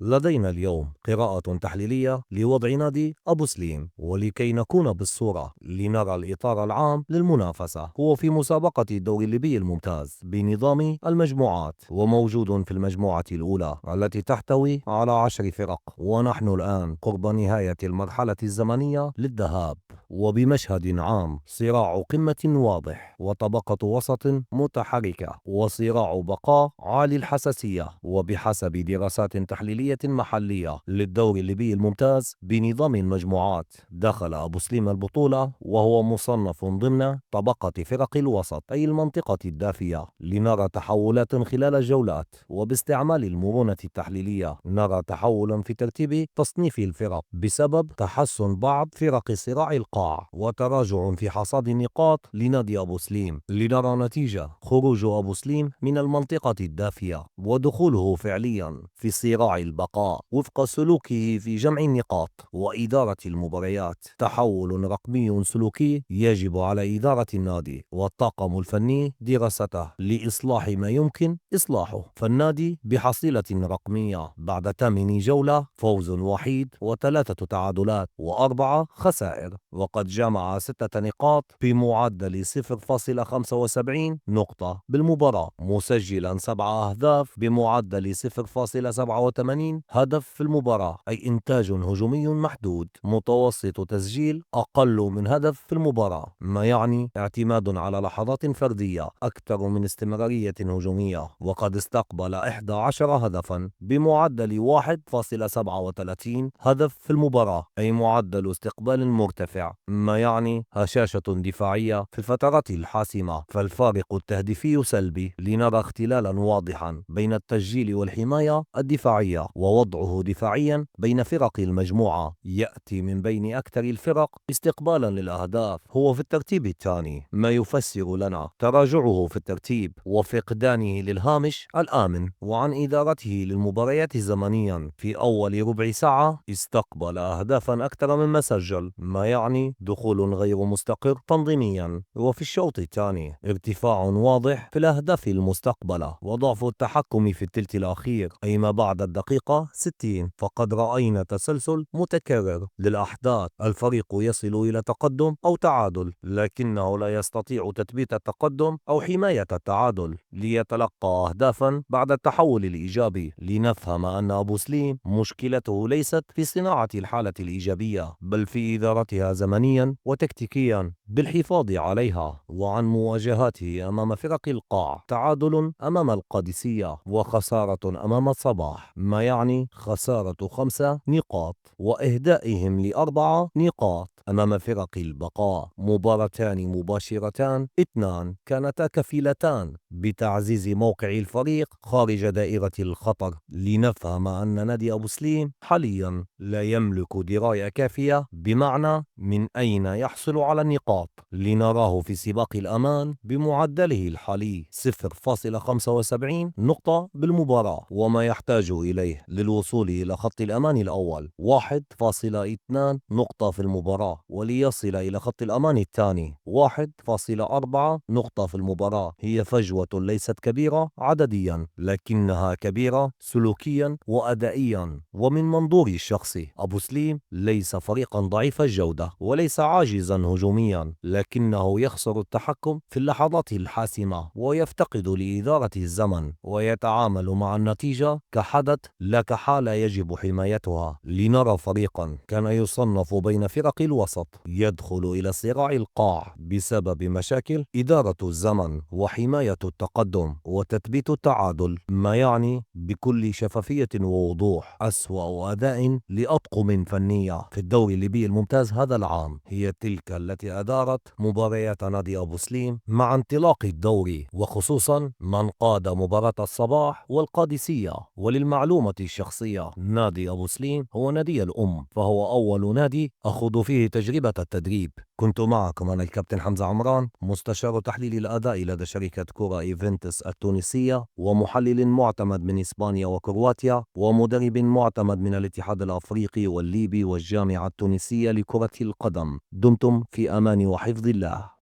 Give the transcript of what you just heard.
لدينا اليوم قراءة تحليلية لوضع نادي أبو سليم، ولكي نكون بالصورة لنرى الإطار العام للمنافسة. هو في مسابقة الدوري الليبي الممتاز بنظام المجموعات، وموجود في المجموعة الأولى التي تحتوي على 10 فرق، ونحن الآن قرب نهاية المرحلة الزمنية للذهاب، وبمشهد عام صراع قمة واضح وطبقة وسط متحركة وصراع بقاء عالي الحساسية. وبحسب دراسات تحليلية محلية للدوري الليبي الممتاز بنظام المجموعات، دخل أبو سليم البطولة وهو مصنف ضمن طبقة فرق الوسط، أي المنطقة الدافية. لنرى تحولات خلال الجولات، وباستعمال المرونة التحليلية نرى تحولا في ترتيب تصنيف الفرق بسبب تحسن بعض فرق صراع القاع وتراجع في حصاد النقاط لنادي أبو سليم. لنرى نتيجة خروج أبو سليم من المنطقة الدافية ودخوله فعليا في صراع البقاء وفق سلوكه في جمع النقاط وإدارة المباريات. تحول رقمي سلوكي يجب على إدارة النادي والطاقم الفني دراسته لإصلاح ما يمكن إصلاحه. فالنادي بحصيلة رقمية بعد 8 جولة، فوز وحيد و3 تعادلات و4 خسائر، وقد جمع 6 نقاط بمعدل 0.75 نقطة بالمباراة، مسجلا 7 أهداف بمعدل 0.87 هدف في المباراة، أي إنتاج هجومي محدود، متوسط تسجيل أقل من هدف في المباراة، ما يعني اعتماد على لحظات فردية أكثر من استمرارية هجومية. وقد استقبل 11 هدفا بمعدل 1.37 هدف في المباراة، أي معدل استقبال مرتفع، ما يعني هشاشة دفاعية في الفترات الحاسمة. فالفارق التهديفي سلبي. لنرى اختلالا واضحا بين التسجيل والحماية الدفاعية، ووضعه دفاعيا بين فرق المجموعة يأتي من بين أكثر الفرق استقبالا للأهداف، هو في الترتيب الثاني، ما يفسر لنا تراجعه في الترتيب وفقدانه للهامش الآمن وعن إدارته للمباريات زمنيا. في أول ربع ساعة استقبل أهدافا أكثر مما سجل، ما يعني دخول غير مستقر تنظيميا. وفي الشوط الثاني ارتفاع واضح في الأهداف المستقبلة وضعف التحكم في الثلث الأخير، أي ما بعد الدقيقة 60، فقد رأينا تسلسل متكرر للأحداث. الفريق يصل إلى تقدم أو تعادل، لكنه لا يستطيع تثبيت التقدم أو حماية التعادل، ليتلقى أهدافا بعد التحول الإيجابي. لنفهم أن أبو سليم مشكلته ليست في صناعة الحالة الإيجابية، بل في إدارتها زمنيا وتكتيكيا بالحفاظ عليها، وعن مواجهاته أمام فرق القاع. تعادل أمام القادسية وخسارة أمام الصباح، ما يعني خسارة 5 نقاط وإهدائهم ل4 نقاط أمام فرق البقاء. مباراتان مباشرتان 2 كانتا كفيلتان بتعزيز موقع الفريق خارج دائرة الخطر. لنفهم أن نادي أبو سليم حاليا لا يملك دراية كافية بمعنى من أين يحصل على النقاط. لنراه في سباق الأمان بمعدله الحالي 0.75 نقطة بالمباراة، وما يحتاج إليه للوصول إلى خط الأمان الأول 1.2 نقطة في المباراة، وليصل إلى خط الأمان الثاني 1.4 نقطة في المباراة. هي فجوة ليست كبيرة عدديا، لكنها كبيرة سلوكيا وأدائيا. ومن منظوري الشخصي، أبو سليم ليس فريقا ضعيف الجودة وليس عاجزا هجوميا، لكنه يخسر التحكم في اللحظات الحاسمة ويفتقد لإدارة الزمن، ويتعامل مع النتيجة كحدث لا كحالة يجب حمايتها. لنرى فريقا كان يصنف بين فرق الوسط يدخل إلى صراع القاع بسبب مشاكل إدارة الزمن وحماية التقدم وتثبيت التعادل، ما يعني بكل شفافية ووضوح أسوأ أداء لأطقم فنية في الدوري الليبي الممتاز هذا العام هي تلك التي أدارت مباريات نادي أبو سليم مع انطلاق الدوري، وخصوصا من قاد مباراة الصباح والقادسية. وللمعلومة الشخصية، نادي أبو سليم هو نادي الأم، فهو أول نادي أخوض فيه تجربة التدريب. كنت معكم أنا الكابتن حمزة عمران، مستشار تحليل الأداء لدى شركة كورة إيفنتس التونسية، ومحلل معتمد من إسبانيا وكرواتيا، ومدرب معتمد من الاتحاد الأفريقي والليبي والجامعة التونسية لكرة القدم. دمتم في أمان وحفظ الله.